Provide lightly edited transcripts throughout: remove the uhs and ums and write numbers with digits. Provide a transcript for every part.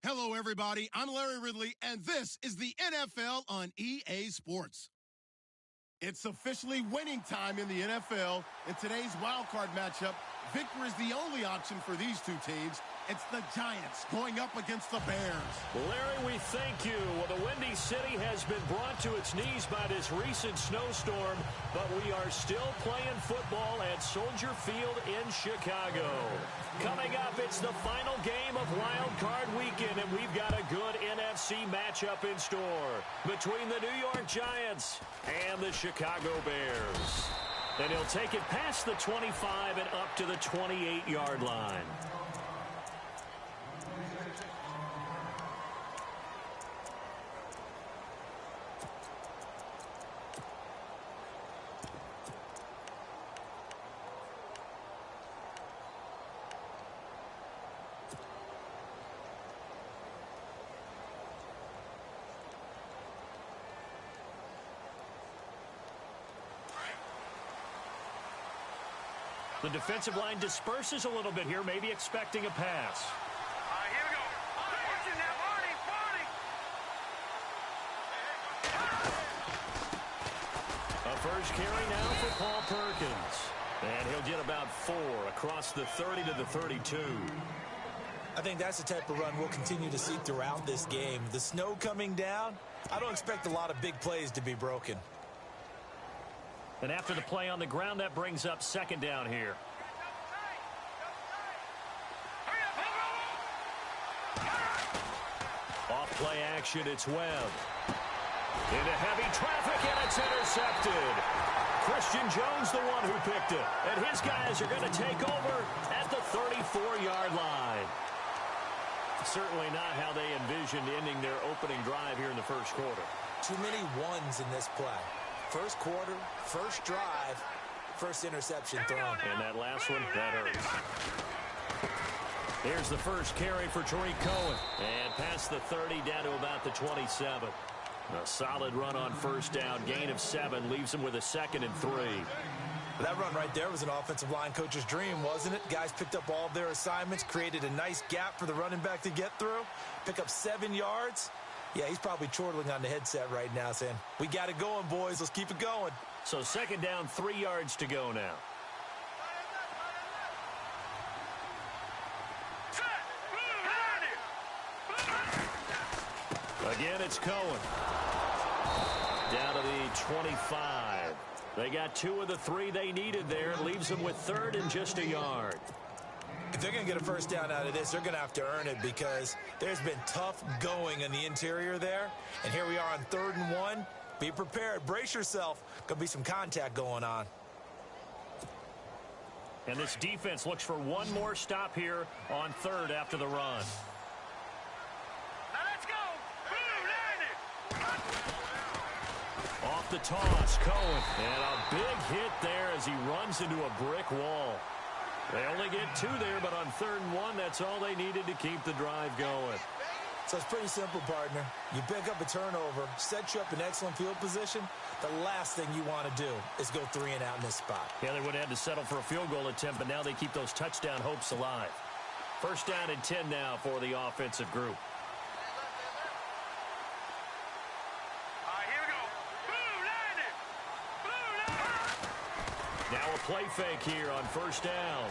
Hello, everybody. I'm Larry Ridley, and this is the NFL on EA Sports. It's officially winning time in the NFL. In today's wildcard matchup, victory is the only option for these two teams. It's the Giants going up against the Bears. Larry, we thank you. Well, the Windy City has been brought to its knees by this recent snowstorm, but we are still playing football at Soldier Field in Chicago. Coming up, it's the final game of Wild Card Weekend, and we've got a good NFC matchup in store between the New York Giants and the Chicago Bears. And he'll take it past the 25 and up to the 28-yard line. The defensive line disperses a little bit here, maybe expecting a pass. Here we go. Watching that, Barney. A first carry now for Paul Perkins. And he'll get about 4 across the 30 to the 32. I think that's the type of run we'll continue to see throughout this game. The snow coming down, I don't expect a lot of big plays to be broken. And after the play on the ground, that brings up second down here. Off play action, it's Webb. Into heavy traffic, and it's intercepted. Christian Jones, the one who picked it. And his guys are going to take over at the 34-yard line. Certainly not how they envisioned ending their opening drive here in the first quarter. Too many ones in this play. First quarter, first drive, first interception thrown. And that last one, that hurts. Here's the first carry for Tariq Cohen. And past the 30 down to about the 27. A solid run on first down. Gain of 7 leaves him with a 2nd and 3. That run right there was an offensive line coach's dream, wasn't it? Guys picked up all their assignments, created a nice gap for the running back to get through, pick up 7 yards. Yeah, he's probably chortling on the headset right now saying, we got it going, boys. Let's keep it going. So second down, 3 yards to go now. Again, it's Cohen. Down to the 25. They got 2 of the 3 they needed there. It leaves them with 3rd and just a yard. If they're going to get a first down out of this, they're going to have to earn it because there's been tough going in the interior there. And here we are on 3rd and 1. Be prepared. Brace yourself. Going to be some contact going on. And this defense looks for one more stop here on 3rd after the run. Now let's go. Off the toss, Cohen. And a big hit there as he runs into a brick wall. They only get 2 there, but on 3rd and 1, that's all they needed to keep the drive going. So it's pretty simple, partner. You pick up a turnover, set you up in excellent field position. The last thing you want to do is go 3 and out in this spot. Yeah, they would have had to settle for a field goal attempt, but now they keep those touchdown hopes alive. First down and 10 now for the offensive group. Here we go. Now a play fake here on first down.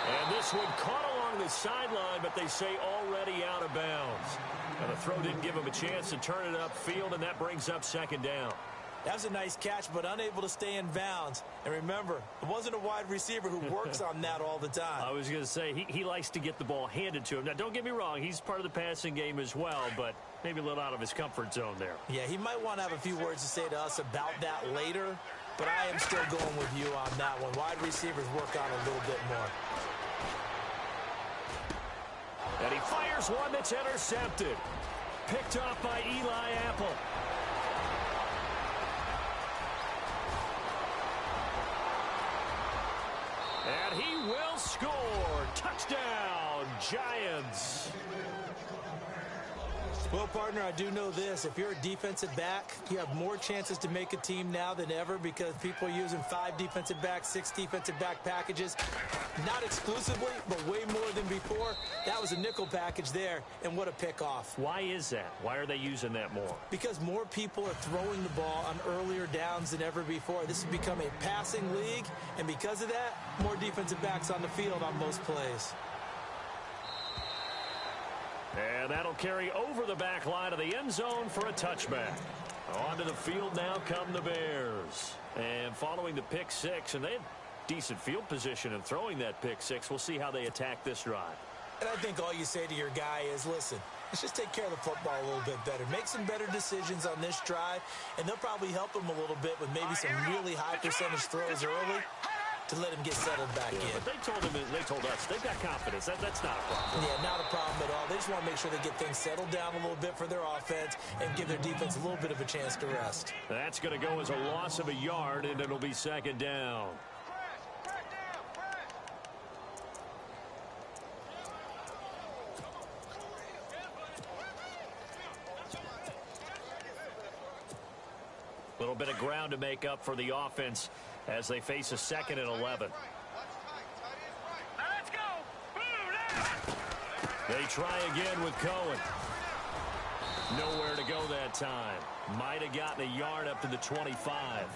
And this one caught along the sideline, but they say already out of bounds. And the throw didn't give him a chance to turn it upfield, and that brings up second down. That was a nice catch, but unable to stay in bounds. And remember, it wasn't a wide receiver who works on that all the time. I was going to say, he likes to get the ball handed to him. Now, don't get me wrong, he's part of the passing game as well, but maybe a little out of his comfort zone there. Yeah, he might want to have a few words to say to us about that later, but I am still going with you on that one. Wide receivers work on a little bit more. And he fires one that's intercepted. Picked off by Eli Apple. And he will score. Touchdown, Giants. Well, partner, I do know this. If you're a defensive back, you have more chances to make a team now than ever because people are using 5 defensive backs, 6 defensive back packages. Not exclusively, but way more than before. That was a nickel package there, and what a pickoff. Why is that? Why are they using that more? Because more people are throwing the ball on earlier downs than ever before. This has become a passing league, and because of that, more defensive backs on the field on most plays. And that'll carry over the back line of the end zone for a touchback. Onto the field now come the Bears. And following the pick six, and they had decent field position in throwing that pick six. We'll see how they attack this drive. And I think all you say to your guy is, listen, let's just take care of the football a little bit better. Make some better decisions on this drive, and they'll probably help him a little bit with maybe some really high percentage throws early to let him get settled back in. But they told us, they've got confidence. That's not a problem. Yeah, not a problem at all. They just want to make sure they get things settled down a little bit for their offense and give their defense a little bit of a chance to rest. That's going to go as a loss of a yard, and it'll be second down. Little bit of ground to make up for the offense as they face a 2nd and 11. Let's go. They try again with Cohen. Nowhere to go that time. Might have gotten a yard up to the 25.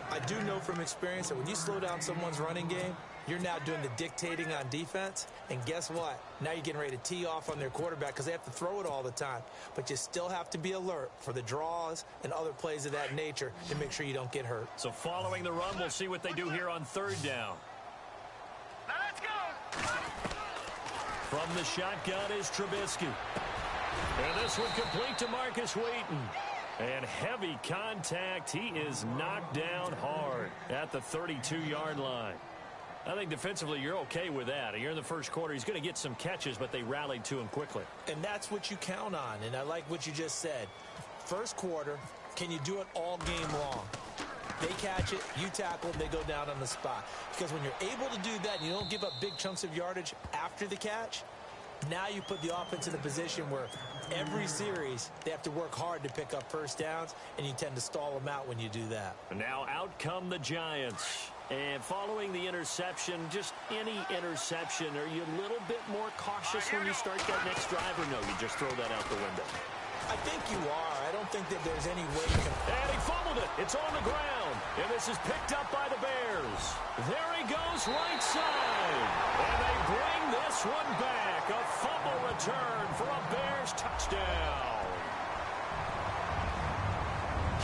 I do know from experience that when you slow down someone's running game, you're now doing the dictating on defense. And guess what? Now you're getting ready to tee off on their quarterback because they have to throw it all the time. But you still have to be alert for the draws and other plays of that nature to make sure you don't get hurt. So following the run, we'll see what they do here on 3rd down. Let's go. From the shotgun is Trubisky. And this one complete to Marcus Wheaton. And heavy contact. He is knocked down hard at the 32-yard line. I think defensively you're okay with that. You're in the first quarter. He's going to get some catches, but they rallied to him quickly. And that's what you count on, and I like what you just said. First quarter, can you do it all game long? They catch it, you tackle them, they go down on the spot. Because when you're able to do that and you don't give up big chunks of yardage after the catch, now you put the offense in a position where every series they have to work hard to pick up first downs, and you tend to stall them out when you do that. And now out come the Giants. And following the interception, just any interception, are you a little bit more cautious when you start that next drive, or no, you just throw that out the window? I think you are. I don't think that there's any way you can... And he fumbled it. It's on the ground. And this is picked up by the Bears. There he goes right side. And they bring this one back. A fumble return for a Bears touchdown.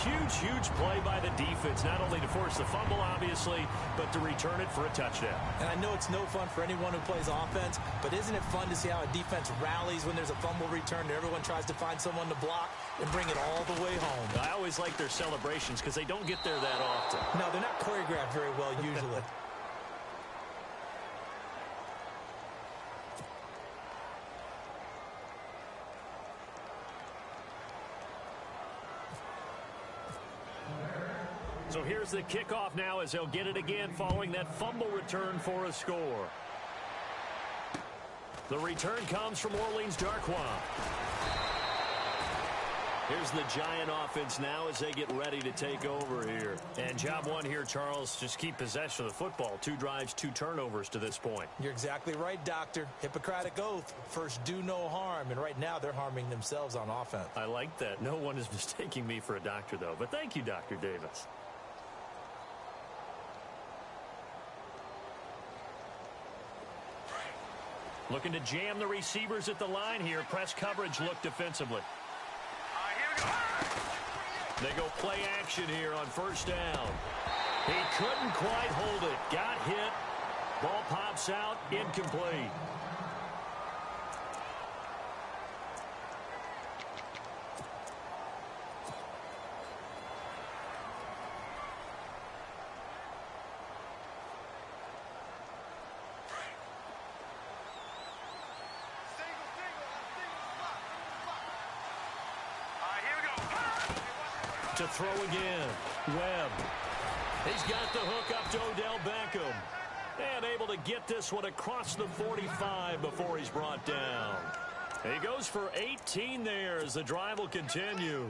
Huge, huge play by the defense, not only to force the fumble, obviously, but to return it for a touchdown. And I know it's no fun for anyone who plays offense, but isn't it fun to see how a defense rallies when there's a fumble return and everyone tries to find someone to block and bring it all the way home? I always like their celebrations because they don't get there that often. No, they're not choreographed very well usually. So here's the kickoff now as they'll get it again following that fumble return for a score. The return comes from Orleans Darkwa. Here's the Giant offense now as they get ready to take over here. And job one here, Charles, just keep possession of the football. 2 drives, 2 turnovers to this point. You're exactly right, Doctor. Hippocratic oath. First, do no harm. And right now, they're harming themselves on offense. I like that. No one is mistaking me for a doctor, though. But thank you, Dr. Davis. Looking to jam the receivers at the line here. Press coverage look defensively. Here we go. They go play action here on first down. He couldn't quite hold it. Got hit. Ball pops out. Incomplete. To throw again. Webb. He's got the hook up to Odell Beckham. And able to get this one across the 45 before he's brought down. He goes for 18 there as the drive will continue.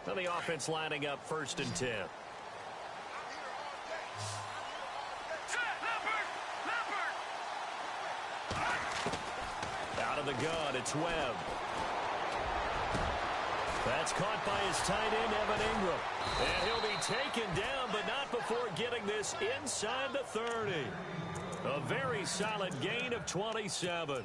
Now the offense lining up 1st and 10. Out of the gun, it's Webb. That's caught by his tight end, Evan Ingram. And he'll be taken down, but not before getting this inside the 30. A very solid gain of 27.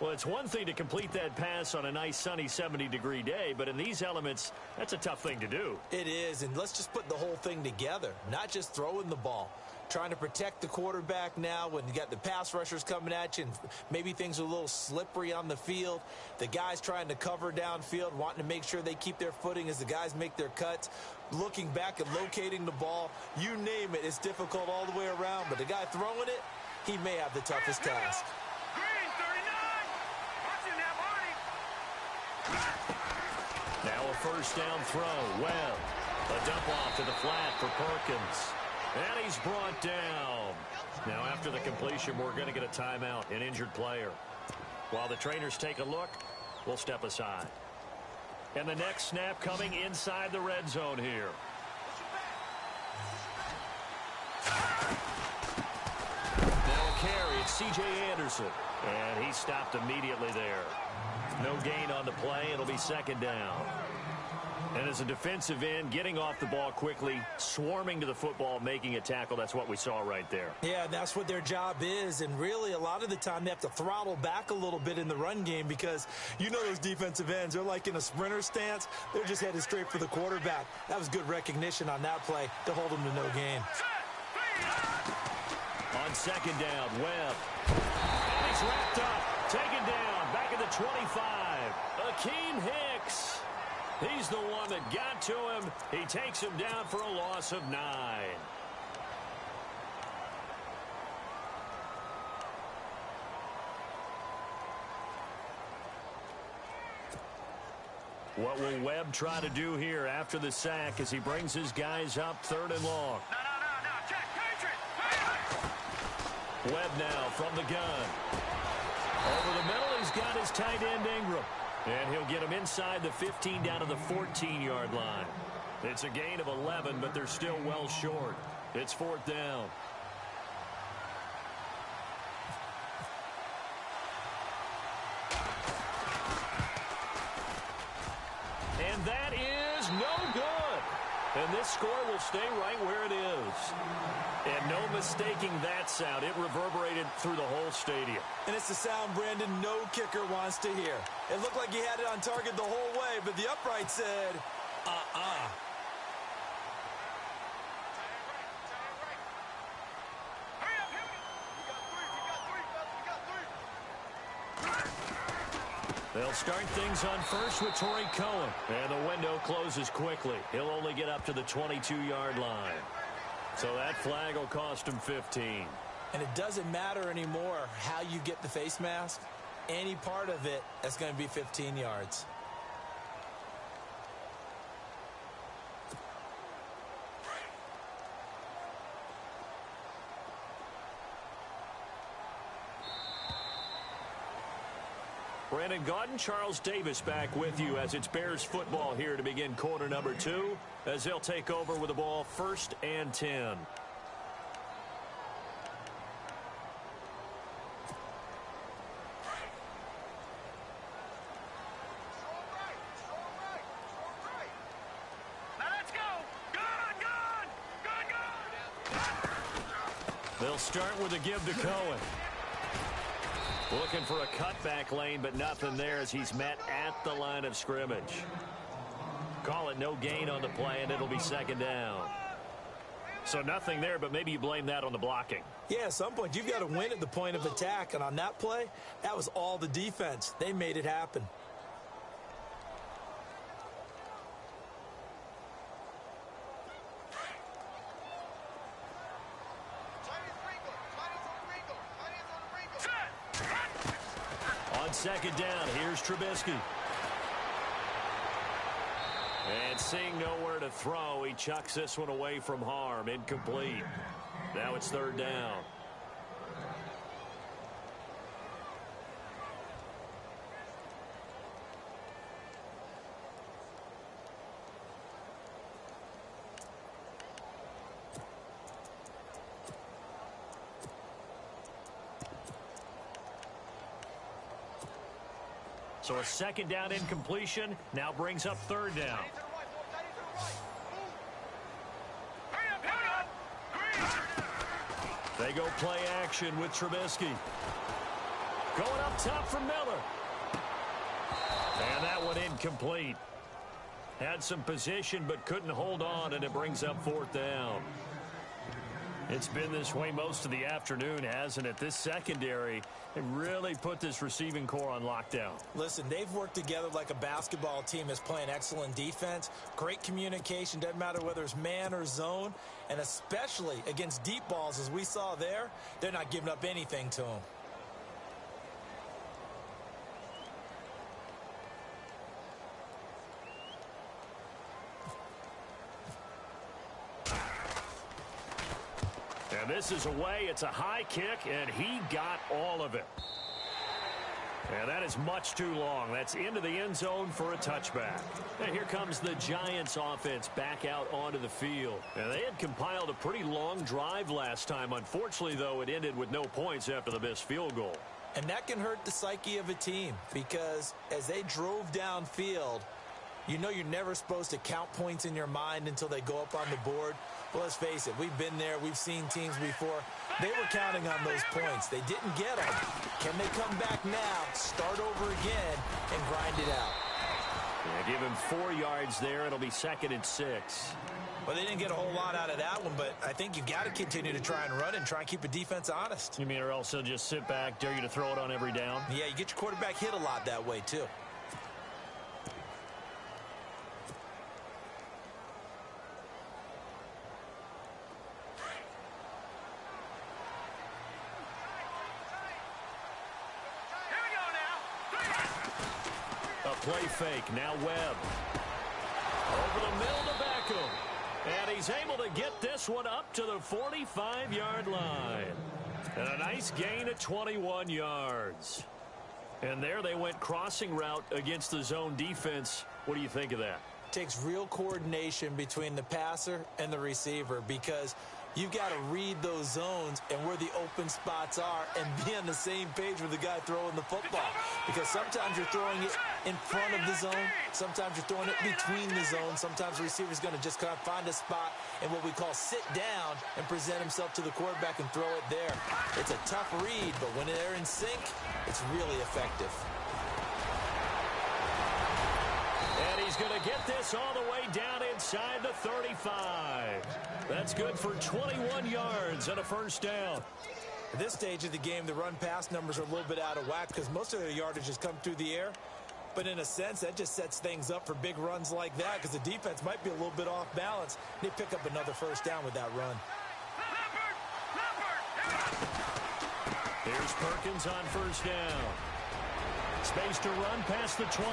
Well, it's one thing to complete that pass on a nice sunny 70-degree day, but in these elements, that's a tough thing to do. It is, and let's just put the whole thing together, not just throwing the ball. Trying to protect the quarterback now when you got the pass rushers coming at you and maybe things are a little slippery on the field. The guys trying to cover downfield, wanting to make sure they keep their footing as the guys make their cuts. Looking back and locating the ball, you name it, it's difficult all the way around. But the guy throwing it, he may have the toughest task. Now a 1st down throw. Webb. A dump off to the flat for Perkins. And he's brought down. Now after the completion, we're going to get a timeout, an injured player. While the trainers take a look, we'll step aside. And the next snap coming inside the red zone here. Now a carry, it's C.J. Anderson. And he stopped immediately there. No gain on the play. It'll be 2nd down. And as a defensive end, getting off the ball quickly, swarming to the football, making a tackle, that's what we saw right there. Yeah, that's what their job is. And really, a lot of the time, they have to throttle back a little bit in the run game because you know those defensive ends, they're like in a sprinter stance. They're just headed straight for the quarterback. That was good recognition on that play to hold them to no gain. On 2nd down, Webb. And he's wrapped up, taken down, back at the 25. Akeem Hicks. He's the one that got to him. He takes him down for a loss of 9. What will Webb try to do here after the sack as he brings his guys up 3rd and long? No, check, Patriot. Webb now from the gun. Over the middle, he's got his tight end Ingram. And he'll get him inside the 15 down to the 14-yard line. It's a gain of 11, but they're still well short. It's 4th down. And that is no good. And this score will stay right where it is. And no mistaking that sound. It reverberated through the whole stadium. And it's the sound, Brandon, no kicker wants to hear. It looked like he had it on target the whole way, but the upright said, They'll start things on first with Torrey Cohen. And the window closes quickly. He'll only get up to the 22-yard line. So that flag will cost him 15. And it doesn't matter anymore how you get the face mask. Any part of it is going to be 15 yards. Brandon Gaudin, Charles Davis back with you as it's Bears football here to begin quarter number 2 as they'll take over with the ball 1st and 10. They'll start with a give to Cohen. Looking for a cutback lane, but nothing there as he's met at the line of scrimmage. Call it no gain on the play, and it'll be 2nd down. So nothing there, but maybe you blame that on the blocking. Yeah, at some point, you've got to win at the point of attack. And on that play, that was all the defense. They made it happen. On 2nd down, here's Trubisky. And seeing nowhere to throw, he chucks this one away from harm. Incomplete. Now it's third down. So a second down incompletion now brings up third down. They go play action with Trubisky. Going up top for Miller. And that one incomplete. Had some position but couldn't hold on, and it brings up fourth down. It's been this way most of the afternoon, hasn't it? This secondary, they really put this receiving core on lockdown. Listen, they've worked together like a basketball team is playing excellent defense. Great communication, doesn't matter whether it's man or zone. And especially against deep balls, as we saw there, they're not giving up anything to them. And this is away. It's a high kick, and he got all of it. And that is much too long. That's into the end zone for a touchback. And here comes the Giants offense back out onto the field. And they had compiled a pretty long drive last time. Unfortunately, though, it ended with no points after the missed field goal. And that can hurt the psyche of a team because as they drove downfield, you know you're never supposed to count points in your mind until they go up on the board. Well, let's face it, we've been there. We've seen teams before. They were counting on those points. They didn't get them. Can they come back now, start over again, and grind it out? Yeah, give him 4 yards there. It'll be 2nd and 6. Well, they didn't get a whole lot out of that one, but I think you've got to continue to try and run and try and keep the defense honest. You mean or else they'll just sit back, dare you to throw it on every down? Yeah, you get your quarterback hit a lot that way, too. Play fake, now Webb. Over the middle to Beckham. And he's able to get this one up to the 45-yard line. And a nice gain of 21 yards. And there they went crossing route against the zone defense. What do you think of that? Takes real coordination between the passer and the receiver because you've got to read those zones and where the open spots are and be on the same page with the guy throwing the football. Because sometimes you're throwing it in front of the zone. Sometimes you're throwing it between the zones. Sometimes the receiver's going to just kind of find a spot and what we call sit down and present himself to the quarterback and throw it there. It's a tough read, but when they're in sync, it's really effective. And he's going to get this all the way down inside the 35. That's good for 21 yards and a first down. At this stage of the game, the run-pass numbers are a little bit out of whack because most of their yardage has come through the air. But in a sense, that just sets things up for big runs like that because the defense might be a little bit off balance. They pick up another first down with that run. Here's Perkins on first down. Space to run past the 20.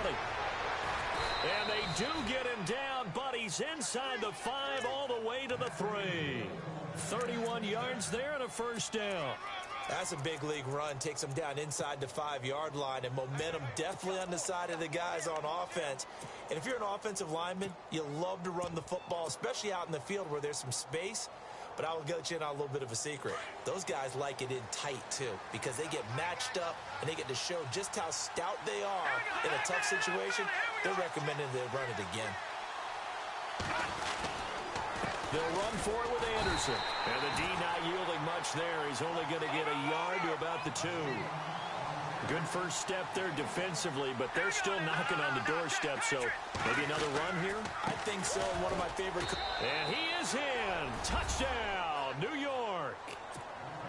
And they do get him down, but he's inside the 5 all the way to the 3. 31 yards there and a first down. That's a big league run. Takes them down inside the 5-yard line, and momentum definitely on the side of the guys on offense. And if you're an offensive lineman, you love to run the football, especially out in the field where there's some space. But I will get you in on a little bit of a secret. Those guys like it in tight, too, because they get matched up and they get to show just how stout they are in a tough situation. They're recommending they run it again. They'll run for it with Anderson. And the D not yielding much there. He's only going to get a yard to about the 2. Good first step there defensively, but they're still knocking on the doorstep, so maybe another run here? I think so. One of my favorite. And he is in. Touchdown, New York.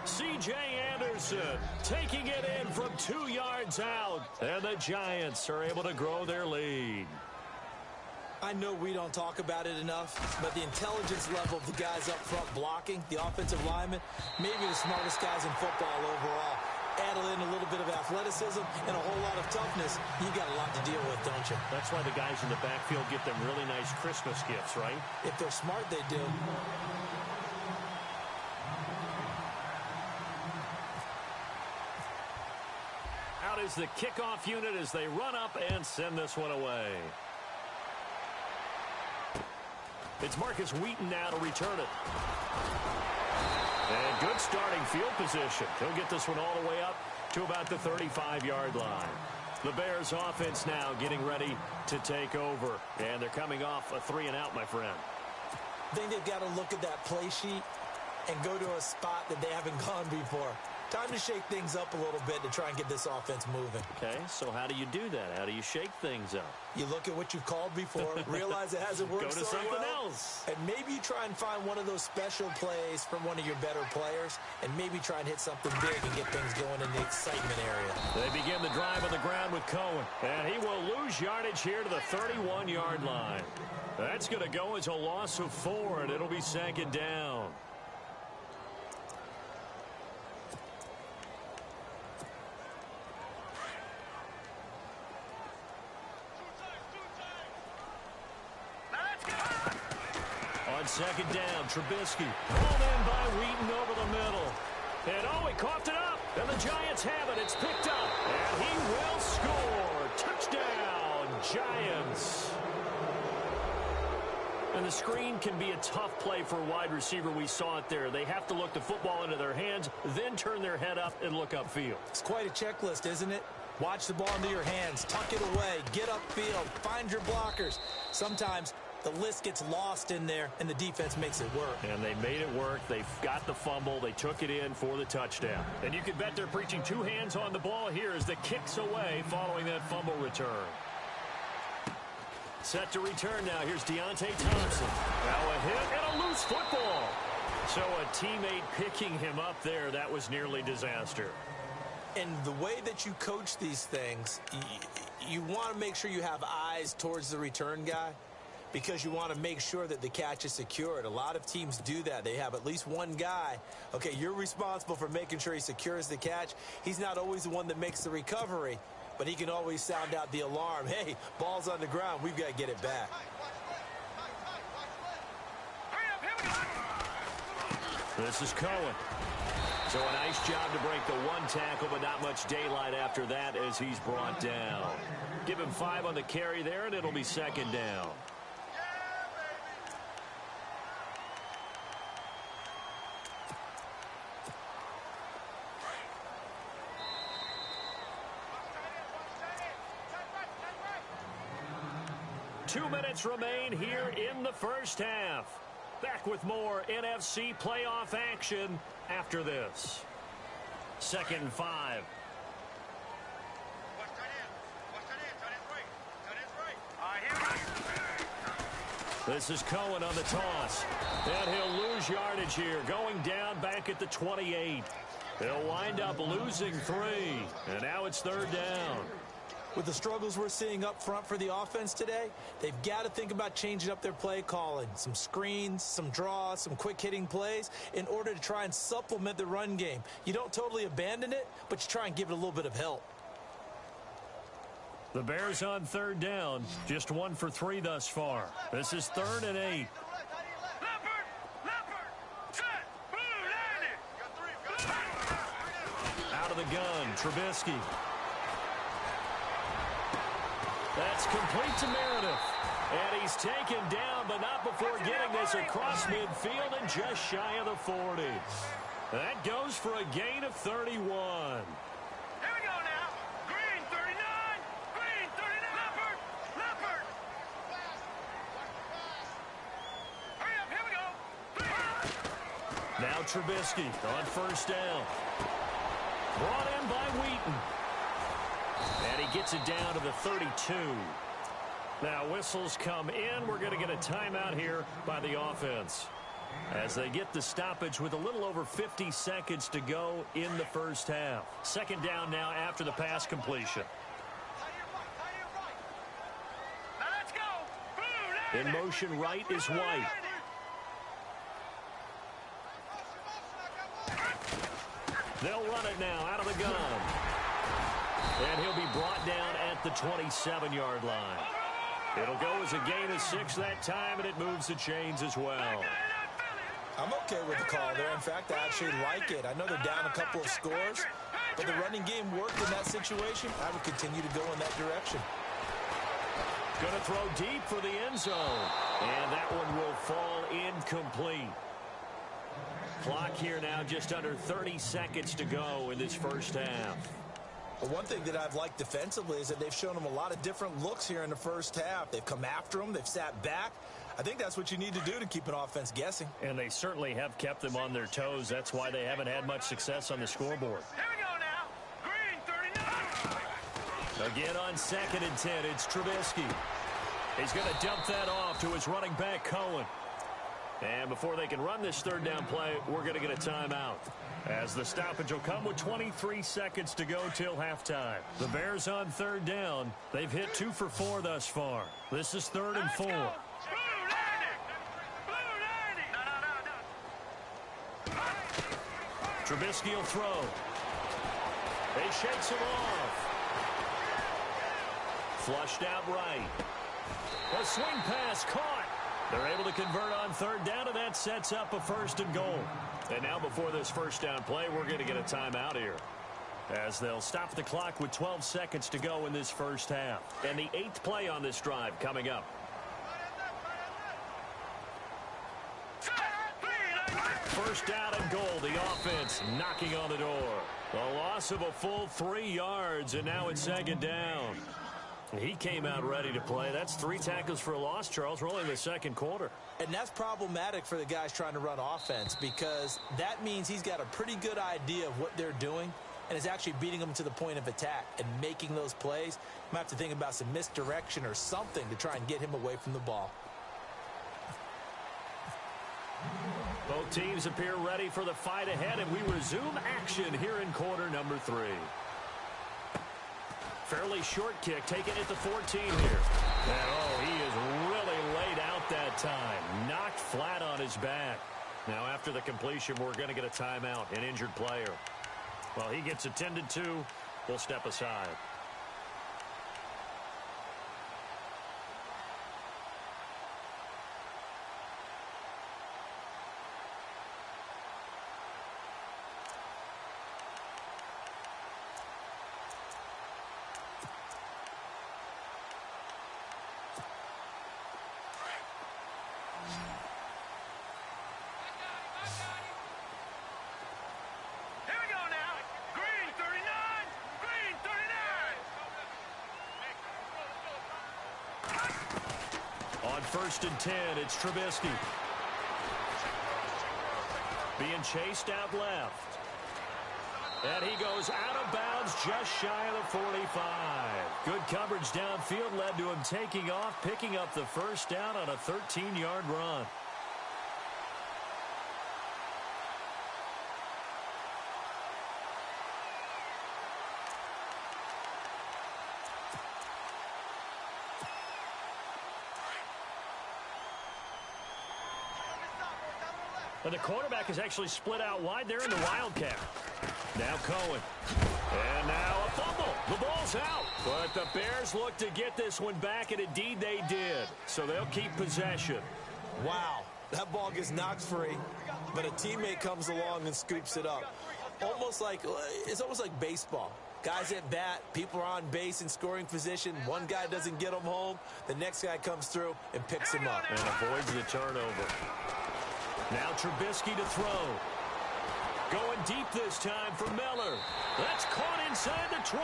C.J. Anderson taking it in from 2 yards out. And the Giants are able to grow their lead. I know we don't talk about it enough, but the intelligence level of the guys up front blocking, the offensive linemen, maybe the smartest guys in football overall. Add in a little bit of athleticism and a whole lot of toughness. You got a lot to deal with, don't you? That's why the guys in the backfield get them really nice Christmas gifts, right? If they're smart, they do. Out is the kickoff unit as they run up and send this one away. It's Marcus Wheaton now to return it. And good starting field position. He'll get this one all the way up to about the 35-yard line. The Bears offense now getting ready to take over. And they're coming off a 3-and-out, my friend. I think they've got to look at that play sheet and go to a spot that they haven't gone before. Time to shake things up a little bit to try and get this offense moving. Okay, so how do you do that? How do you shake things up? You look at what you've called before, realize it hasn't worked Go to something well, else. and maybe you try and find one of those special plays from one of your better players, and maybe try and hit something big and get things going in the excitement area. They begin the drive on the ground with Cohen, and he will lose yardage here to the 31-yard line. That's going to go as a loss of 4, and it'll be second down. On second down, Trubisky pulled in by Wheaton over the middle. And oh, he coughed it up. And the Giants have it. It's picked up. And he will score. Touchdown, Giants. And the screen can be a tough play for a wide receiver. We saw it there. They have to look the football into their hands, then turn their head up and look upfield. It's quite a checklist, isn't it? Watch the ball into your hands, tuck it away, get upfield, find your blockers. Sometimes the list gets lost in there, and the defense makes it work. And they made it work. They've got the fumble. They took it in for the touchdown. And you can bet they're preaching 2 hands on the ball here as the kick's away following that fumble return. Set to return now. Here's Deontay Thompson. Now a hit and a loose football. So a teammate picking him up there. That was nearly disaster. And the way that you coach these things, you want to make sure you have eyes towards the return guy because you want to make sure that the catch is secured. A lot of teams do that. They have at least one guy. Okay, you're responsible for making sure he secures the catch. He's not always the one that makes the recovery, but he can always sound out the alarm. Hey, ball's on the ground. We've got to get it back. This is Cohen. So a nice job to break the 1 tackle, but not much daylight after that as he's brought down. Give him 5 on the carry there, and it'll be second down. Two minutes remain here in the first half. Back with more NFC playoff action after this. 2nd and 5. This is Cohen on the toss. And he'll lose yardage here, going down back at the 28. He'll wind up losing 3. And now it's 3rd down. With the struggles we're seeing up front for the offense today, they've got to think about changing up their play calling. Some screens, some draws, some quick-hitting plays in order to try and supplement the run game. You don't totally abandon it, but you try and give it a little bit of help. The Bears on 3rd down, just 1 for 3 thus far. This is 3rd and 8. Out of the gun, Trubisky. That's complete to Meredith. And he's taken down, but not before getting this across midfield and just shy of the 40. That goes for a gain of 31. Here we go now. Green 39. Green 39. Leopard. Hurry up. Here we go. Now Trubisky on 1st down. Brought in by Wheaton. And he gets it down to the 32. Now whistles come in. We're going to get a timeout here by the offense as they get the stoppage with a little over 50 seconds to go in the first half. 2nd down now after the pass completion. Now let's go. In motion right is White. They'll run it now out of the gun. And he'll be brought down at the 27-yard line. It'll go as a gain of 6 that time, and it moves the chains as well. I'm okay with the call there. In fact, I actually like it. I know they're down a couple of scores, but the running game worked in that situation. I would continue to go in that direction. Going to throw deep for the end zone. And that one will fall incomplete. Clock here now just under 30 seconds to go in this first half. But one thing that I've liked defensively is that they've shown them a lot of different looks here in the first half. They've come after them. They've sat back. I think that's what you need to do to keep an offense guessing. And they certainly have kept them on their toes. That's why they haven't had much success on the scoreboard. Here we go now. Green 39. Again on 2nd and 10, it's Trubisky. He's going to dump that off to his running back, Cohen. And before they can run this third down play, we're going to get a timeout. As the stoppage will come with 23 seconds to go till halftime. The Bears on third down. They've hit 2 for 4 thus far. This is 3rd and 4. Trubisky will throw. He shakes him off. Flushed out right. A swing pass caught. They're able to convert on third down, and that sets up a 1st and goal. And now before this first down play, we're going to get a timeout here, as they'll stop the clock with 12 seconds to go in this first half. And the 8th play on this drive coming up. First down and goal. The offense knocking on the door. A loss of a full 3 yards, and now it's 2nd down. He came out ready to play. That's 3 tackles for a loss, Charles. We're only in the 2nd quarter. And that's problematic for the guys trying to run offense, because that means he's got a pretty good idea of what they're doing and is actually beating them to the point of attack and making those plays. Might have to think about some misdirection or something to try and get him away from the ball. Both teams appear ready for the fight ahead, and we resume action here in quarter number 3. Fairly short kick, taken at the 14 here. And, oh, he is really laid out that time. Knocked flat on his back. Now, after the completion, we're going to get a timeout, an injured player. Well, he gets attended to. We'll step aside. On 1st and 10, it's Trubisky. Being chased out left. And he goes out of bounds just shy of the 45. Good coverage downfield led to him taking off, picking up the first down on a 13-yard run. And the quarterback is actually split out wide there in the Wildcat. Now Cohen. And now a fumble. The ball's out. But the Bears look to get this one back, and indeed they did. So they'll keep possession. Wow. That ball gets knocked free, but a teammate comes along and scoops it up. It's almost like baseball. Guys at bat, people are on base in scoring position. One guy doesn't get him home. The next guy comes through and picks him up. And avoids the turnover. Now Trubisky to throw. Going deep this time for Miller. That's caught inside the 20.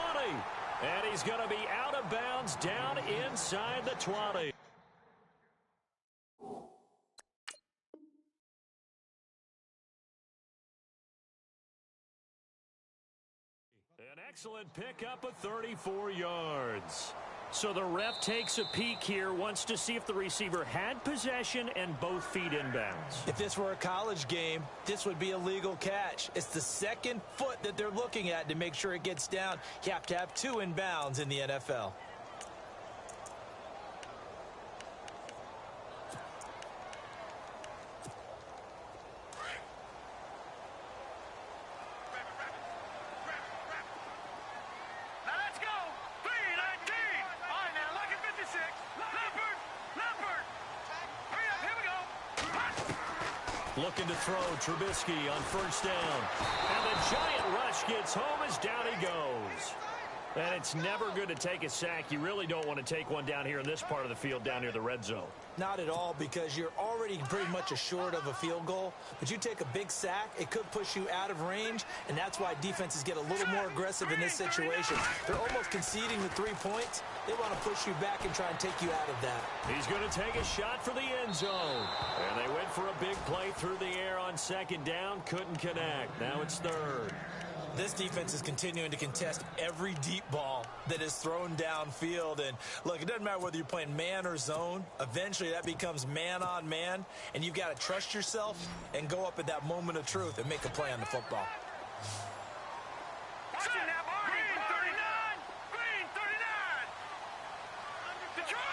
And he's going to be out of bounds down inside the 20. An excellent pickup of 34 yards. So the ref takes a peek here, wants to see if the receiver had possession and both feet inbounds. If this were a college game, this would be a legal catch. It's the second foot that they're looking at to make sure it gets down. You have to have 2 inbounds in the NFL. Looking to throw. Trubisky on first down. And the giant rush gets home as down he goes. And it's never good to take a sack. You really don't want to take one down here in this part of the field down near the red zone. Not at all, because you're already pretty much assured of a field goal. But you take a big sack, it could push you out of range, and that's why defenses get a little more aggressive in this situation. They're almost conceding the 3 points. They want to push you back and try and take you out of that. He's going to take a shot for the end zone. And they went for a big play through the air on second down. Couldn't connect. Now it's third. This defense is continuing to contest every deep ball that is thrown downfield. And, look, it doesn't matter whether you're playing man or zone. Eventually, that becomes man on man. And you've got to trust yourself and go up at that moment of truth and make a play on the football. Watching that ball. Green 39. Green 39. Detroit.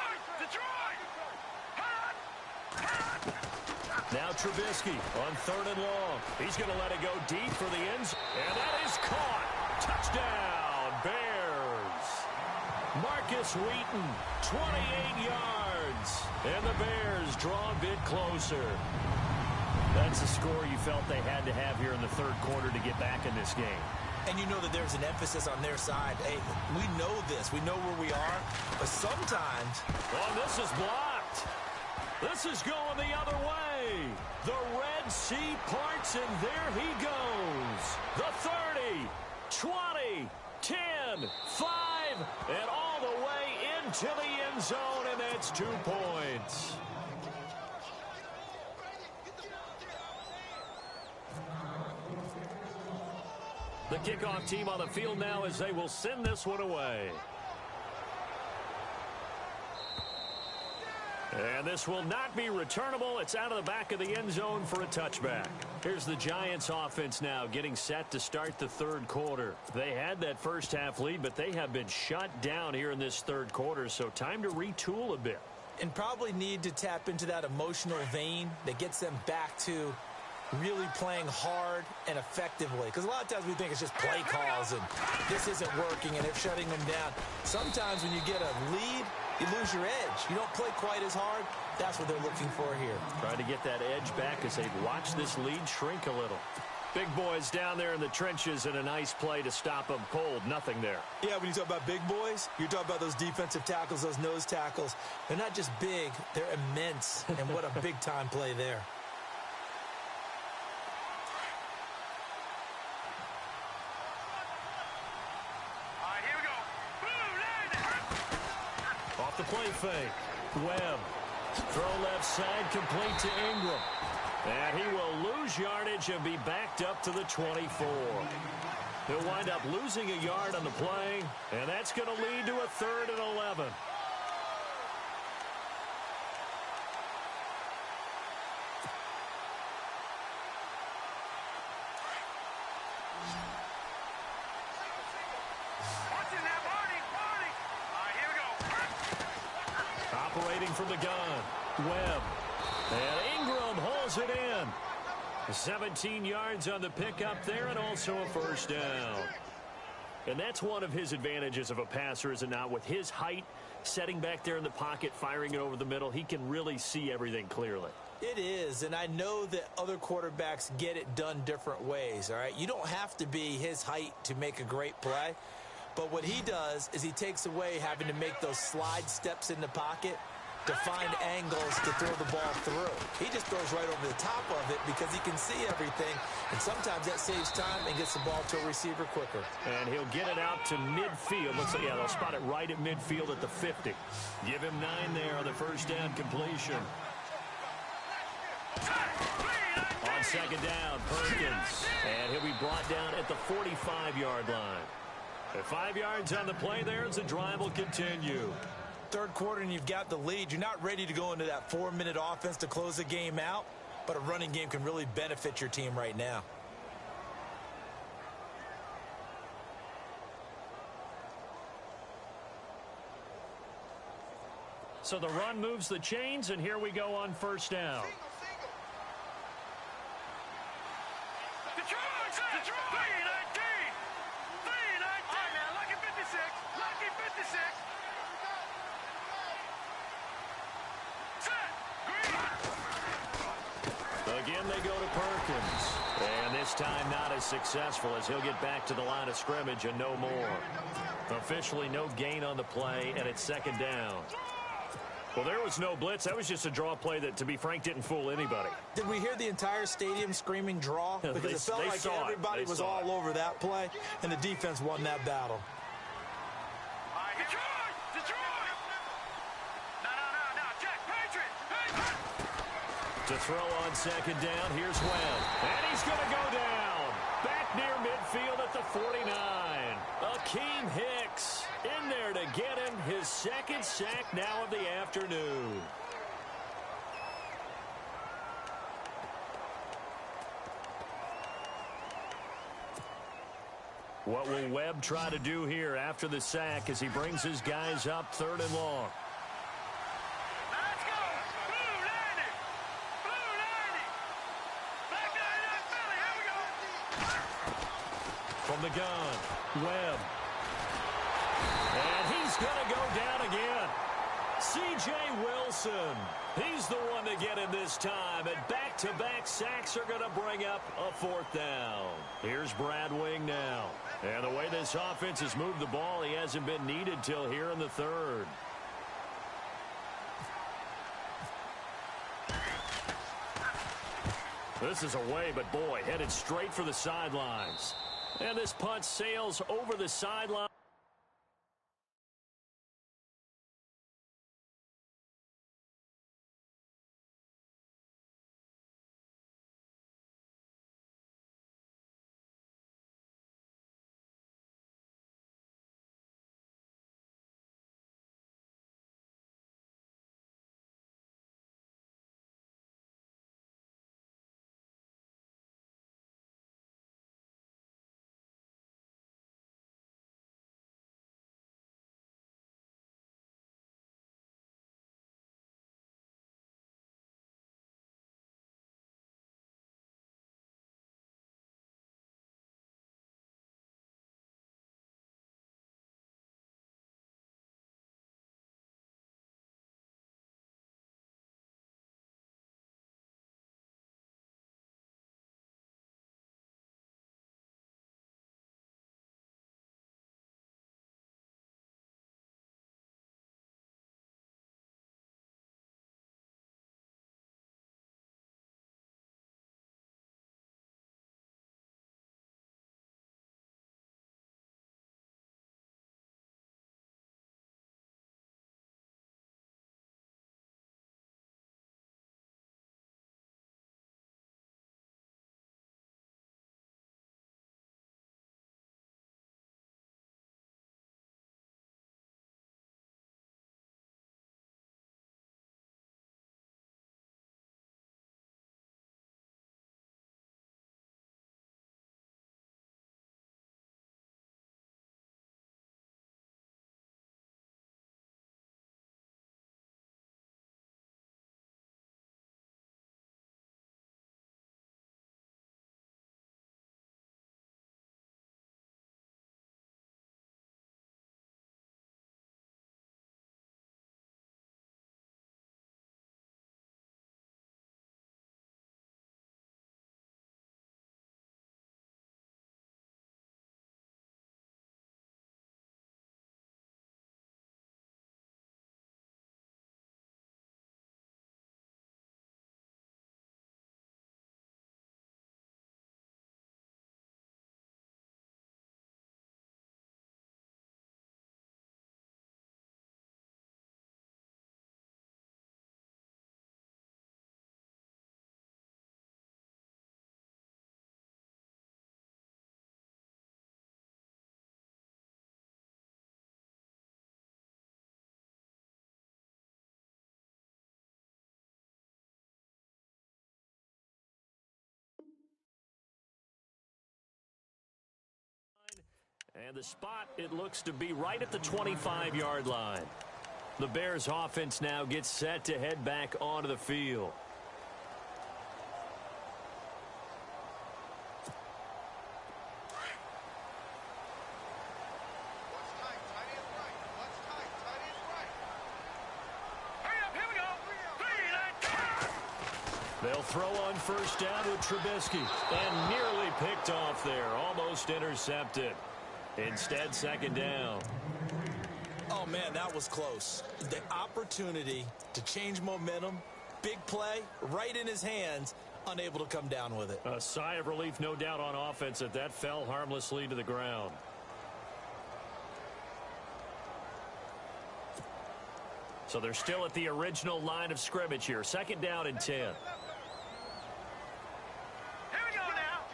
Now Trubisky on third and long. He's going to let it go deep for the end zone. And that is caught. Touchdown, Bears. Marcus Wheaton, 28 yards. And the Bears draw a bit closer. That's a score you felt they had to have here in the third quarter to get back in this game. And you know that there's an emphasis on their side. Hey, we know this. We know where we are. But sometimes... Oh, this is blocked. This is going the other way. The Red Sea parts, and there he goes. The 30, 20, 10, 5, and all the way into the end zone, and that's 2 points. The kickoff team on the field now as they will send this one away. And this will not be returnable. It's out of the back of the end zone for a touchback. Here's the Giants offense now getting set to start the third quarter. They had that first half lead, but they have been shut down here in this third quarter, so time to retool a bit. And probably need to tap into that emotional vein that gets them back to really playing hard and effectively. Because a lot of times we think it's just play calls and this isn't working and it's shutting them down. Sometimes when you get a lead, you lose your edge. You don't play quite as hard. That's what they're looking for here. Trying to get that edge back as they watch this lead shrink a little. Big boys down there in the trenches, and a nice play to stop them cold. Nothing there. Yeah, when you talk about big boys, you're talking about those defensive tackles, those nose tackles. They're not just big, they're immense. And what a big-time play there. All right, here we go. Off the play fake. Webb. Throw left side, complete to Ingram. And he will lose yardage and be backed up to the 24. He'll wind up losing a yard on the play, and that's going to lead to a 3rd and 11. Operating from the gun, Webb. And Ingram holds it in. 17 yards on the pickup there, and also a first down. And that's one of his advantages of a passer, is it not? With his height, setting back there in the pocket, firing it over the middle, he can really see everything clearly. It is, and I know that other quarterbacks get it done different ways, all right? You don't have to be his height to make a great play. But what he does is he takes away having to make those slide steps in the pocket to find angles to throw the ball through. He just throws right over the top of it because he can see everything, and sometimes that saves time and gets the ball to a receiver quicker. And he'll get it out to midfield. Looks like, yeah, they'll spot it right at midfield at the 50. Give him 9 there on the first down completion. On second down, Perkins. And he'll be brought down at the 45-yard line. At 5 yards on the play there as the drive will continue. Third quarter and you've got the lead. You're not ready to go into that 4-minute offense to close the game out, but a running game can really benefit your team right now. So the run moves the chains, and here we go on first down. Again, they go to time not as successful as he'll get back to the line of scrimmage and no more. Officially no gain on the play, and it's second down. Well, there was no blitz. That was just a draw play that, to be frank, didn't fool anybody. Did we hear the entire stadium screaming draw? Because it felt like everybody was all over that play, and the defense won that battle. To throw on second down, here's Webb. And he's going to go down. Back near midfield at the 49. Akeem Hicks in there to get him his second sack now of the afternoon. What will Webb try to do here after the sack as he brings his guys up 3rd and long? From the gun, Webb. And he's going to go down again. C.J. Wilson. He's the one to get him this time. And back-to-back sacks are going to bring up a 4th down. Here's Brad Wing now. And the way this offense has moved the ball, he hasn't been needed till here in the 3rd. This is away, but boy, headed straight for the sidelines. And this punt sails over the sideline. And the spot, it looks to be right at the 25-yard line. The Bears offense now gets set to head back onto the field. They'll throw on first down with Trubisky. And nearly picked off there. Almost intercepted. Instead, second down. Oh, man, that was close. The opportunity to change momentum, big play, right in his hands, unable to come down with it. A sigh of relief, no doubt, on offense that fell harmlessly to the ground. So they're still at the original line of scrimmage here. Second down and 10. Here we go now.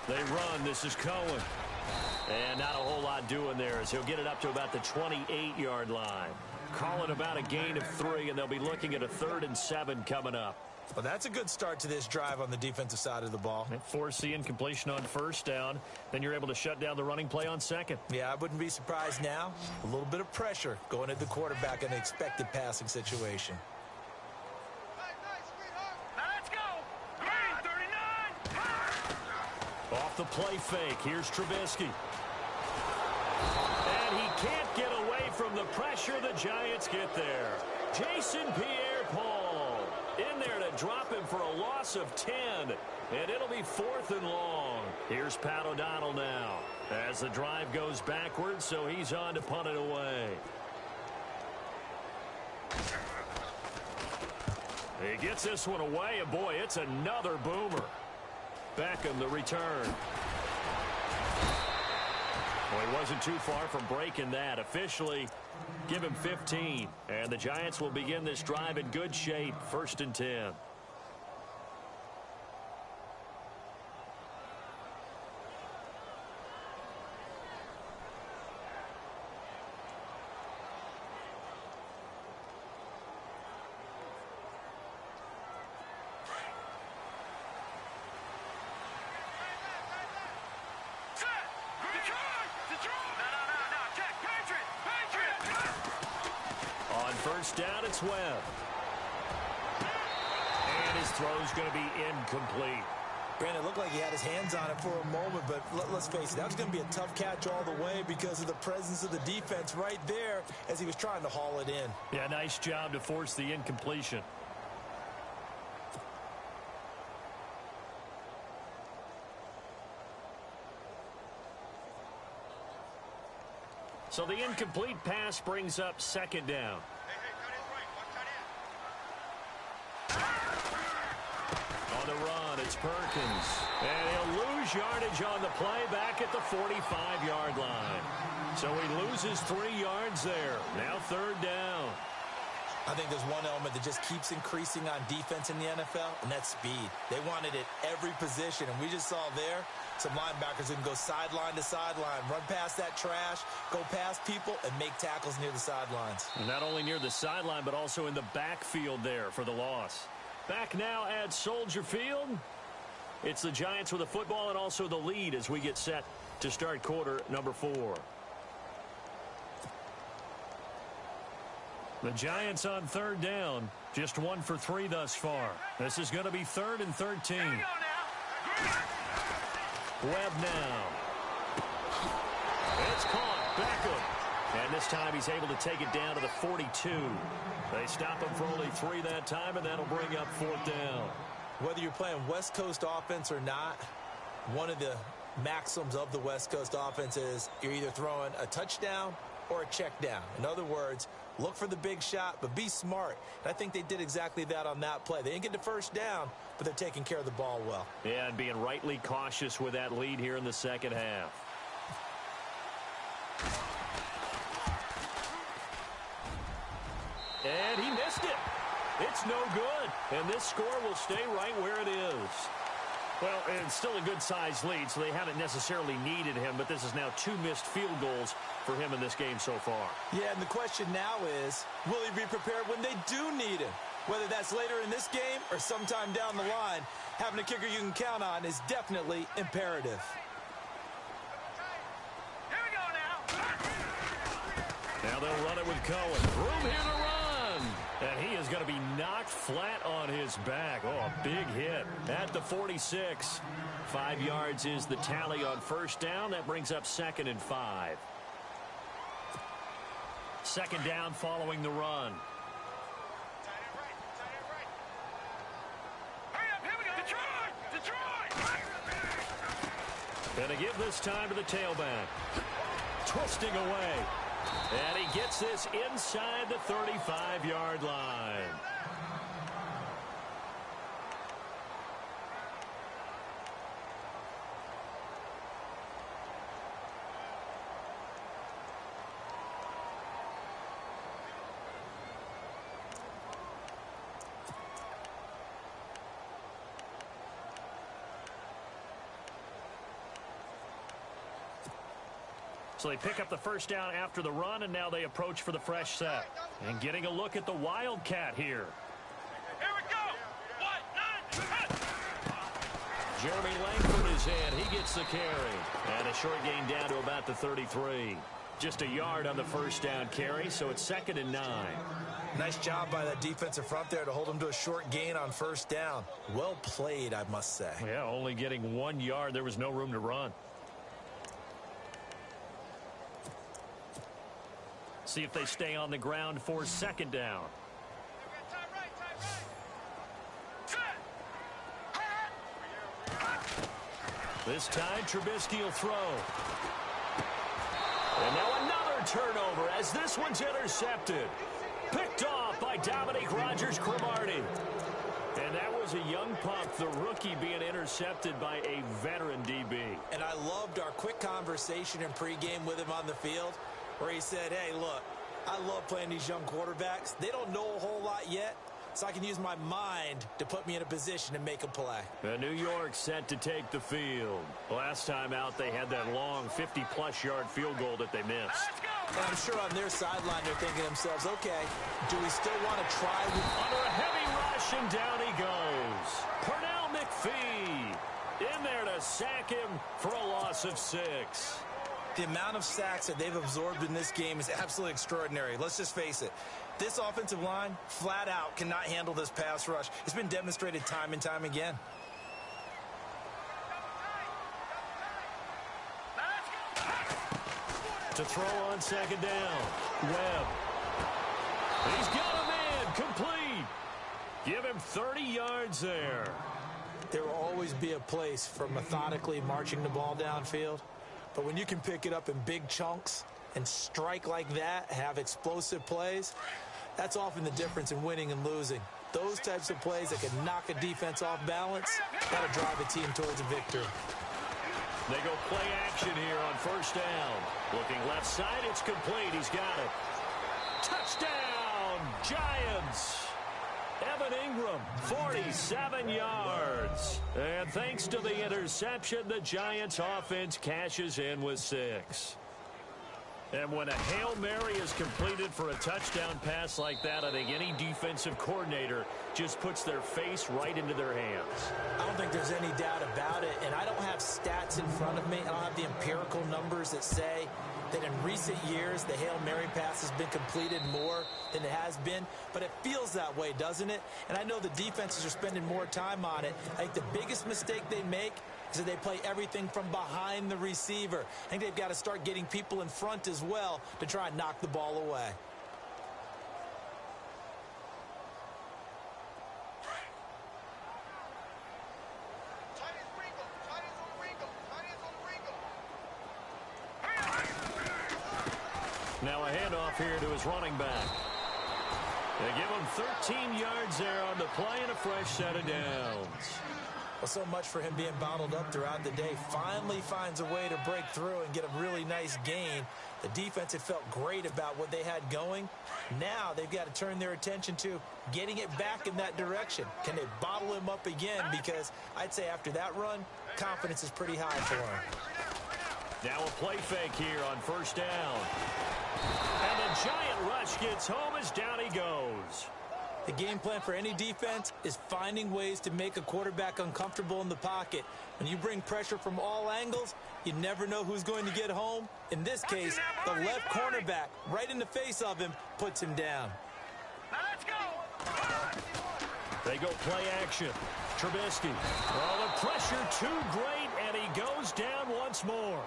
They run. This is Cohen. And not a whole lot doing there as he'll get it up to about the 28-yard line. Call it about a gain of 3, and they'll be looking at a 3rd and 7 coming up. Well, that's a good start to this drive on the defensive side of the ball. Force the incompletion on first down. Then you're able to shut down the running play on second. Yeah, I wouldn't be surprised now. A little bit of pressure going at the quarterback in an expected passing situation. Now let's go. Green 39. Off the play fake. Here's Trubisky. And he can't get away from the pressure. The Giants get there. Jason Pierre-Paul in there to drop him for a loss of 10. And it'll be 4th and long. Here's Pat O'Donnell now as the drive goes backwards, so he's on to punt it away. He gets this one away, and boy, it's another boomer. Beckham, the return. Well, he wasn't too far from breaking that. Officially, give him 15. And the Giants will begin this drive in good shape. 1st and 10. First down, it's Webb. And his throw's going to be incomplete. Brandon, it looked like he had his hands on it for a moment, but let's face it, that was going to be a tough catch all the way because of the presence of the defense right there as he was trying to haul it in. Yeah, nice job to force the incompletion. So the incomplete pass brings up second down. On the run, it's Perkins. And he'll lose yardage on the play back at the 45-yard line. So he loses 3 yards there. Now 3rd down. I think there's one element that just keeps increasing on defense in the NFL, and that's speed. They want it at every position, and we just saw there some linebackers who can go sideline to sideline, run past that trash, go past people, and make tackles near the sidelines. And not only near the sideline, but also in the backfield there for the loss. Back now at Soldier Field. It's the Giants with the football and also the lead as we get set to start quarter number 4. The Giants on 3rd down, just 1 for 3 thus far. This is going to be 3rd and 13. Webb now. It's caught. Beckham. And this time he's able to take it down to the 42. They stop him for only 3 that time, and that'll bring up 4th down. Whether you're playing West Coast offense or not, one of the maxims of the West Coast offense is you're either throwing a touchdown or a check down. In other words, look for the big shot, but be smart. And I think they did exactly that on that play. They didn't get the first down, but they're taking care of the ball well. Yeah, and being rightly cautious with that lead here in the second half. And he missed it. It's no good. And this score will stay right where it is. Well, it's still a good-sized lead, so they haven't necessarily needed him, but this is now 2 missed field goals for him in this game so far. Yeah, and the question now is, will he be prepared when they do need him? Whether that's later in this game or sometime down the line, having a kicker you can count on is definitely imperative. Here we go now. Now they'll run it with Cohen. Room here to run. And he is going to be knocked flat on his back. Oh, a big hit at the 46. 5 yards is the tally on first down. That brings up 2nd and 5. Second down following the run. Gonna give this time to the tailback. Twisting away. And he gets this inside the 35-yard line. So they pick up the first down after the run, and now they approach for the fresh set. And getting a look at the Wildcat here. Here we go. 1, 9, Jeremy Langford is in. He gets the carry. And a short gain down to about the 33. Just a yard on the first down carry, so it's 2nd and 9. Nice job by that defensive front there to hold him to a short gain on first down. Well played, I must say. Yeah, only getting 1 yard. There was no room to run. See if they stay on the ground for 2nd down. This time, Trubisky will throw. And now another turnover as this one's intercepted. Picked off by Dominique Rodgers-Cromartie. And that was a young pup, the rookie being intercepted by a veteran DB. And I loved our quick conversation in pregame with him on the field, where he said, hey, look, I love playing these young quarterbacks. They don't know a whole lot yet, so I can use my mind to put me in a position to make a play. New York set to take the field. Last time out, they had that long 50-plus yard field goal that they missed. And I'm sure on their sideline they're thinking to themselves, okay, do we still want to try? Under a heavy rush, and down he goes. Pernell McPhee in there to sack him for a loss of 6. The amount of sacks that they've absorbed in this game is absolutely extraordinary. Let's just face it. This offensive line, flat out, cannot handle this pass rush. It's been demonstrated time and time again. To throw on 2nd down. Webb. He's got a man. Complete. Give him 30 yards there. There will always be a place for methodically marching the ball downfield. But when you can pick it up in big chunks and strike like that, have explosive plays, that's often the difference in winning and losing. Those types of plays that can knock a defense off balance, that'll drive a team towards a victory. They go play action here on 1st down. Looking left side, it's complete. He's got it. Touchdown, Giants. Evan Ingram, 47 yards. And thanks to the interception, the Giants offense cashes in with 6. And when a Hail Mary is completed for a touchdown pass like that, I think any defensive coordinator just puts their face right into their hands. I don't think there's any doubt about it, and I don't have stats in front of me. I don't have the empirical numbers that say that in recent years the Hail Mary pass has been completed more than it has been, but it feels that way, doesn't it? And I know the defenses are spending more time on it. I think the biggest mistake they make is that they play everything from behind the receiver. I think they've got to start getting people in front as well to try and knock the ball away. Now a handoff here to his running back. They give him 13 yards there on the play and a fresh set of downs. Well, so much for him being bottled up throughout the day. Finally finds a way to break through and get a really nice gain. The defense had felt great about what they had going. Now they've got to turn their attention to getting it back in that direction. Can they bottle him up again? Because I'd say after that run, confidence is pretty high for him. Now a play fake here on 1st down. And the giant rush gets home as down he goes. The game plan for any defense is finding ways to make a quarterback uncomfortable in the pocket. When you bring pressure from all angles, you never know who's going to get home. In this case, the left cornerback, right in the face of him, puts him down. Let's go. They go play action. Trubisky. Oh, the pressure too great, and he goes down once more.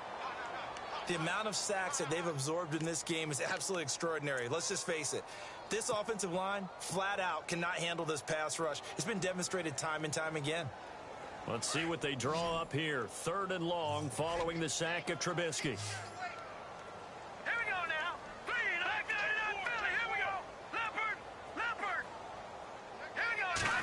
The amount of sacks that they've absorbed in this game is absolutely extraordinary. Let's just face it. This offensive line, flat out, cannot handle this pass rush. It's been demonstrated time and time again. Let's see what they draw up here. 3rd and long following the sack of Trubisky. Here we go now. 3 and back there in Philly. Here we go. Leopard. Here we go now.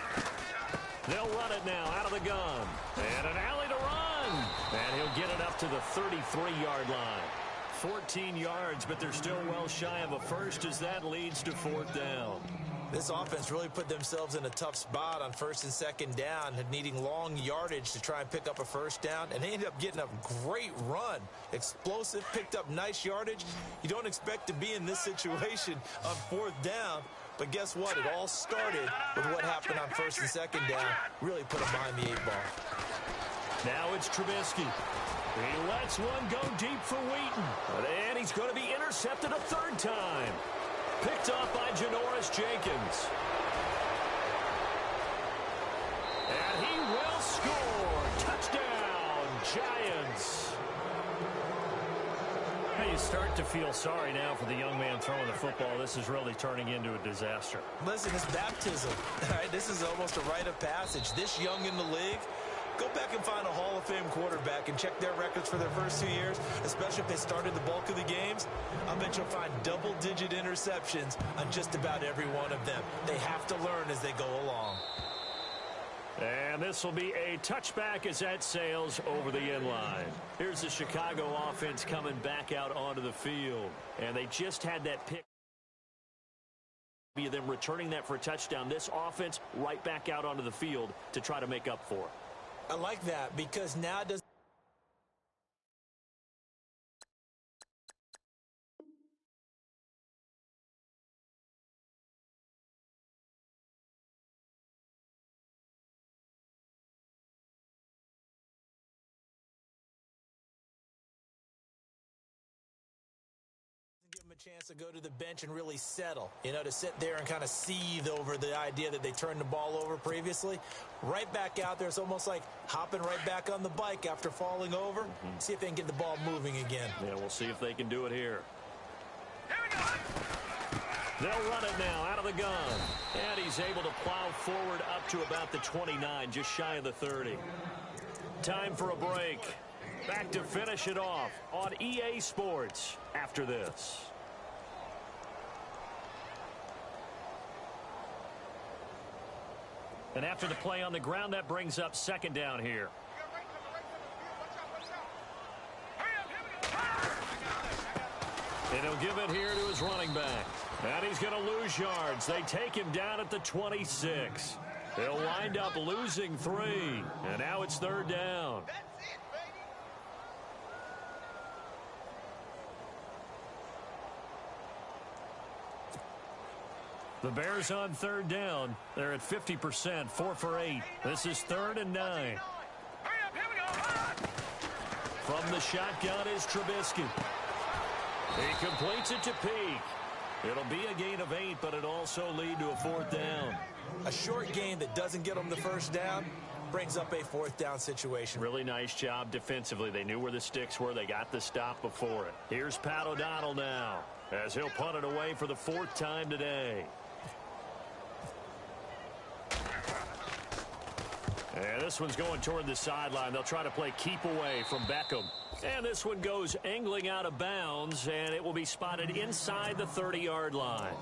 They'll run it now out of the gun. And an alley to run. And he'll get it up to the 33-yard line. 14 yards, but they're still well shy of a first as that leads to 4th down. This offense really put themselves in a tough spot on 1st and 2nd down, needing long yardage to try and pick up a 1st down, and they ended up getting a great run. Explosive, picked up nice yardage. You don't expect to be in this situation on 4th down, but guess what? It all started with what happened on 1st and 2nd down. Really put them behind the 8 ball. Now it's Trubisky. He lets one go deep for Wheaton, and he's going to be intercepted a 3rd time. Picked off by Janoris Jenkins. And he will score. Touchdown, Giants. Now you start to feel sorry now for the young man throwing the football. This is really turning into a disaster. Listen, it's baptism. All right, this is almost a rite of passage. This young in the league, go back and find a Hall of Fame quarterback and check their records for their first 2 years, especially if they started the bulk of the games. I bet you'll find double-digit interceptions on just about every one of them. They have to learn as they go along. And this will be a touchback as that sails over the end line. Here's the Chicago offense coming back out onto the field. And they just had that pick. Them returning that for a touchdown. This offense right back out onto the field to try to make up for it. I like that because now does give them a chance to go to the bench and really settle, to sit there and kind of seethe over the idea that they turned the ball over previously. Right back out there, it's almost like hopping right back on the bike after falling over. See if they can get the ball moving again. Yeah, we'll see if they can do it here. Here we go. They'll run it now out of the gun. And he's able to plow forward up to about the 29, just shy of the 30. Time for a break. Back to finish it off on EA Sports after this. And after the play on the ground, that brings up 2nd down here. And he'll give it here to his running back. And he's going to lose yards. They take him down at the 26. He'll wind up losing 3. And now it's 3rd down. The Bears on 3rd down. They're at 50%, 4 for 8. This is 3rd and 9. From the shotgun is Trubisky. He completes it to Peak. It'll be a gain of 8, but it'll also lead to a 4th down. A short gain that doesn't get them the 1st down brings up a 4th down situation. Really nice job defensively. They knew where the sticks were. They got the stop before it. Here's Pat O'Donnell now as he'll punt it away for the 4th time today. And this one's going toward the sideline. They'll try to play keep away from Beckham. And this one goes angling out of bounds, and it will be spotted inside the 30-yard line.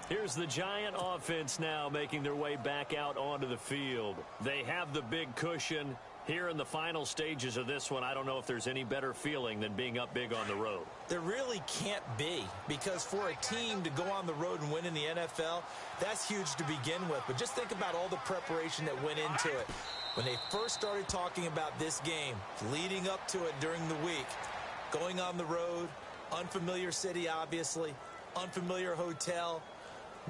Here's the Giant offense now making their way back out onto the field. They have the big cushion. Here in the final stages of this one, I don't know if there's any better feeling than being up big on the road. There really can't be, because for a team to go on the road and win in the NFL, that's huge to begin with. But just think about all the preparation that went into it. When they first started talking about this game, leading up to it during the week, going on the road, unfamiliar city, obviously, unfamiliar hotel.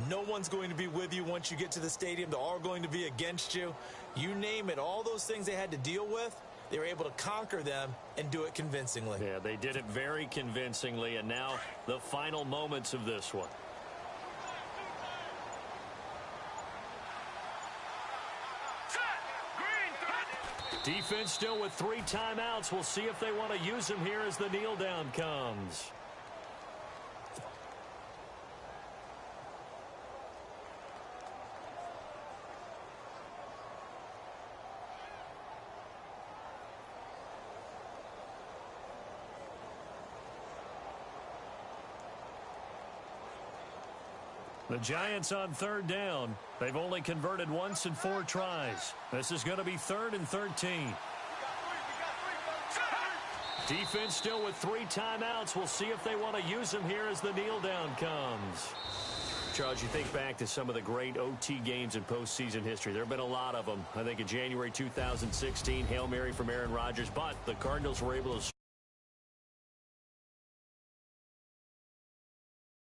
No one's going to be with you once you get to the stadium. They're all going to be against you. You name it, all those things they had to deal with, they were able to conquer them and do it convincingly. Yeah, they did it very convincingly, and now the final moments of this one. Defense still with 3 timeouts. We'll see if they want to use them here as the kneel down comes. The Giants on third down. They've only converted once in 4 tries. This is going to be 3rd and 13. Defense still with 3 timeouts. We'll see if they want to use them here as the kneel down comes. Charles, you think back to some of the great OT games in postseason history. There have been a lot of them. I think in January 2016, Hail Mary from Aaron Rodgers, but the Cardinals were able to